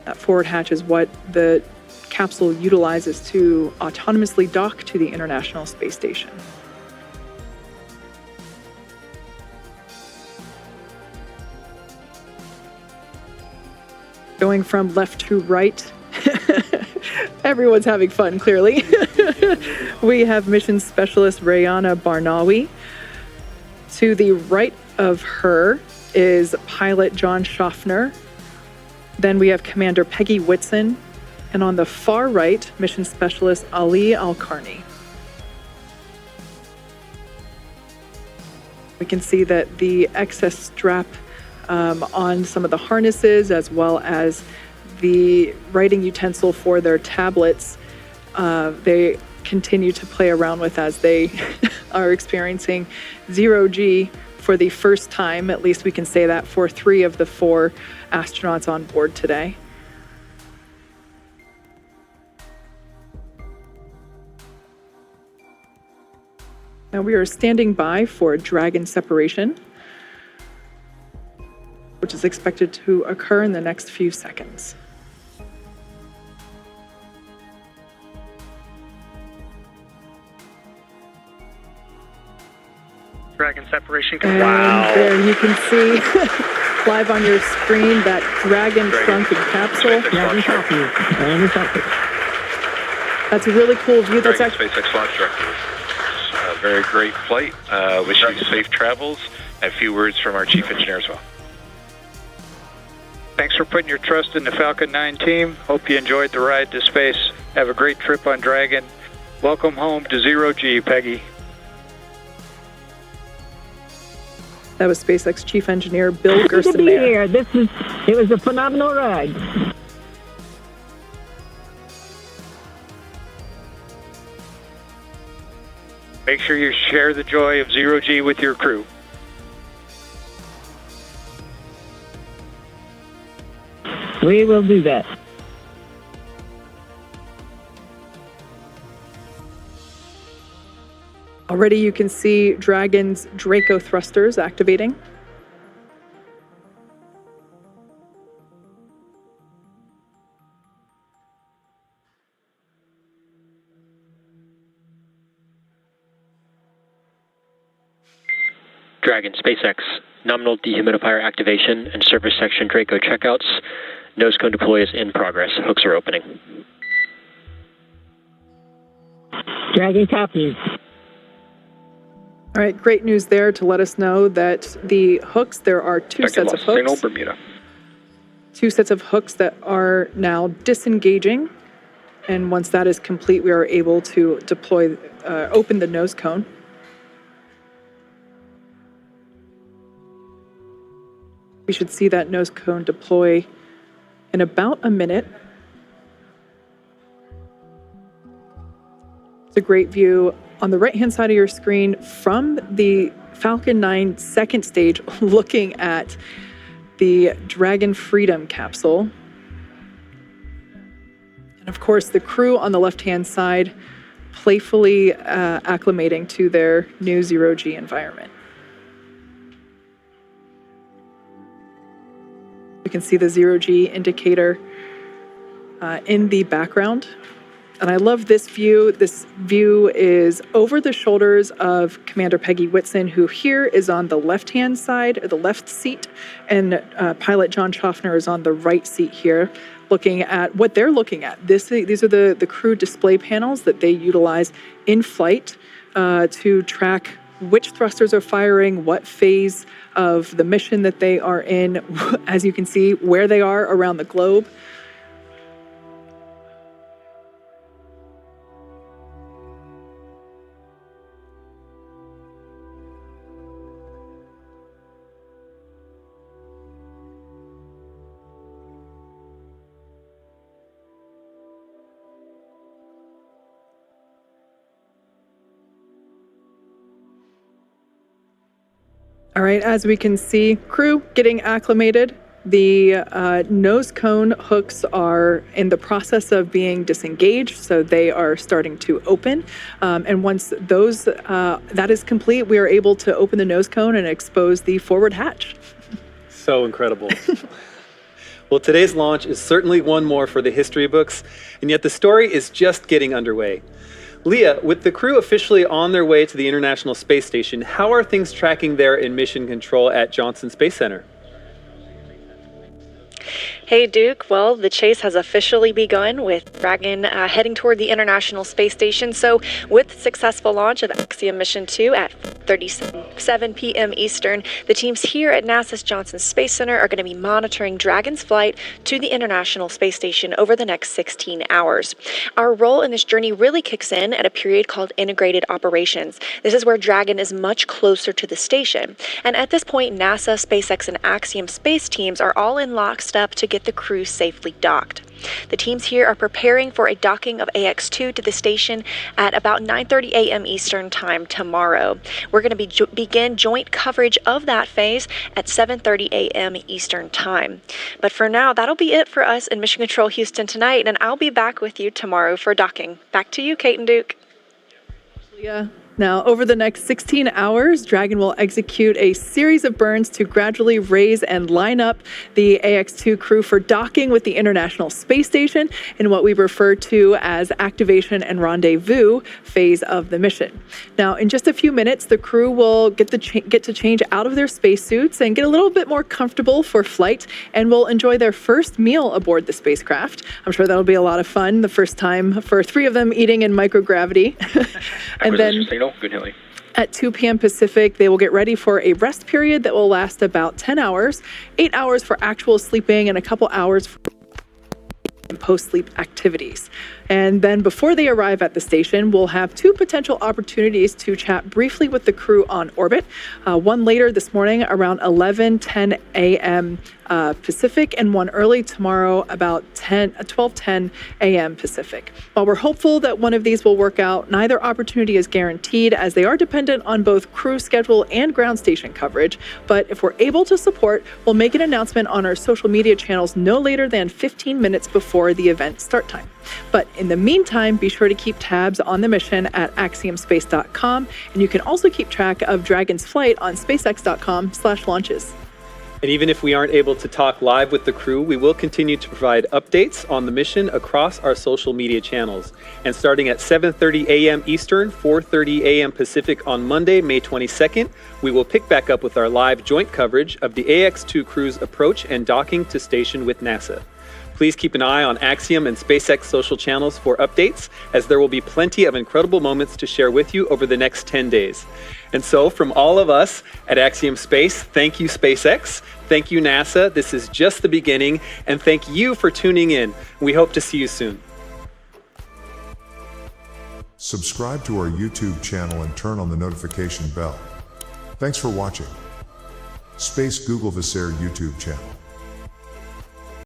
That forward hatch is what the capsule utilizes to autonomously dock to the International Space Station. Going from left to right, everyone's having fun, clearly. We have mission specialist Rayana Barnawi. To the right of her is pilot John Schaffner. Then we have Commander Peggy Whitson. And on the far right, mission specialist Ali Al-Karni. We can see that the excess strap on some of the harnesses, as well as the writing utensil for their tablets, they continue to play around with as they are experiencing zero-G for the first time. At least we can say that for 3 of the 4 astronauts on board today. Now we are standing by for Dragon separation, which is expected to occur in the next few seconds. Dragon separation. And wow. there you can see live on your screen that Dragon shrunken capsule. That's a really cool view. That's actually SpaceX launch director. A very great flight. Wish you safe travels. And a few words from our chief engineer as well. Thanks for putting your trust in the Falcon 9 team. Hope you enjoyed the ride to space. Have a great trip on Dragon. Welcome home to zero-G, Peggy. That was SpaceX Chief Engineer Bill Happy to be Gerstenmaier. here. It was a phenomenal ride. Make sure you share the joy of zero-G with your crew. We will do that. Already you can see Dragon's Draco thrusters activating. Dragon SpaceX, nominal dehumidifier activation and surface section Draco checkouts. Nose cone deploy is in progress. Hooks are opening. Dragon copies. All right, great news there to let us know that the hooks, there are 2 sets of hooks. Signal Bermuda. 2 sets of hooks that are now disengaging. And once that is complete, we are able to deploy, open the nose cone. We should see that nose cone deploy in about a minute. It's a great view on the right-hand side of your screen from the Falcon 9 second stage, looking at the Dragon Freedom capsule. And of course, the crew on the left-hand side playfully acclimating to their new zero-G environment. You can see the zero-G indicator in the background. And I love this view. This view is over the shoulders of Commander Peggy Whitson, who here is on the left-hand side, or the left seat, and pilot John Schaffner is on the right seat here, looking at what they're looking at. These are the crew display panels that they utilize in flight to track which thrusters are firing, what phase of the mission that they are in, as you can see, where they are around the globe. All right, as we can see, crew getting acclimated. The nose cone hooks are in the process of being disengaged, so they are starting to open. And once that is complete, we are able to open the nose cone and expose the forward hatch. So incredible. Well, today's launch is certainly one more for the history books, and yet the story is just getting underway. Leah, with the crew officially on their way to the International Space Station, how are things tracking there in mission control at Johnson Space Center? Hey, Duke. Well, the chase has officially begun with Dragon heading toward the International Space Station. So, with the successful launch of Axiom Mission 2 at 7 p.m. Eastern, the teams here at NASA's Johnson Space Center are going to be monitoring Dragon's flight to the International Space Station over the next 16 hours. Our role in this journey really kicks in at a period called Integrated Operations. This is where Dragon is much closer to the station. And at this point, NASA, SpaceX, and Axiom space teams are all in lockstep to get the crew safely docked. The teams here are preparing for a docking of AX-2 to the station at about 9:30 a.m. Eastern Time tomorrow. We're going to begin joint coverage of that phase at 7:30 a.m. Eastern Time. But for now, that'll be it for us in Mission Control Houston tonight, and I'll be back with you tomorrow for docking. Back to you, Kate and Duke. Yeah. Now, over the next 16 hours, Dragon will execute a series of burns to gradually raise and line up the AX-2 crew for docking with the International Space Station in what we refer to as activation and rendezvous phase of the mission. Now, in just a few minutes, the crew will get to change out of their spacesuits and get a little bit more comfortable for flight, and will enjoy their first meal aboard the spacecraft. I'm sure that'll be a lot of fun, the first time for 3 of them eating in microgravity. And then Good, Haley. at 2 p.m. Pacific, they will get ready for a rest period that will last about 10 hours, 8 hours for actual sleeping and a couple hours for post-sleep activities. And then before they arrive at the station, we'll have 2 potential opportunities to chat briefly with the crew on orbit. One later this morning around 11:10 a.m. Pacific, and one early tomorrow about 12:10 a.m. Pacific. While we're hopeful that one of these will work out, neither opportunity is guaranteed, as they are dependent on both crew schedule and ground station coverage. But if we're able to support, we'll make an announcement on our social media channels no later than 15 minutes before the event start time. But in the meantime, be sure to keep tabs on the mission at axiomspace.com, and you can also keep track of Dragon's flight on spacex.com/launches. And even if we aren't able to talk live with the crew, we will continue to provide updates on the mission across our social media channels. And starting at 7:30 a.m. Eastern, 4:30 a.m. Pacific on Monday, May 22nd, we will pick back up with our live joint coverage of the AX-2 crew's approach and docking to station with NASA. Please keep an eye on Axiom and SpaceX social channels for updates, as there will be plenty of incredible moments to share with you over the next 10 days. And so, from all of us at Axiom Space, thank you, SpaceX. Thank you, NASA. This is just the beginning. And thank you for tuning in. We hope to see you soon. Subscribe to our YouTube channel and turn on the notification bell. Thanks for watching. Space Google Visair YouTube channel.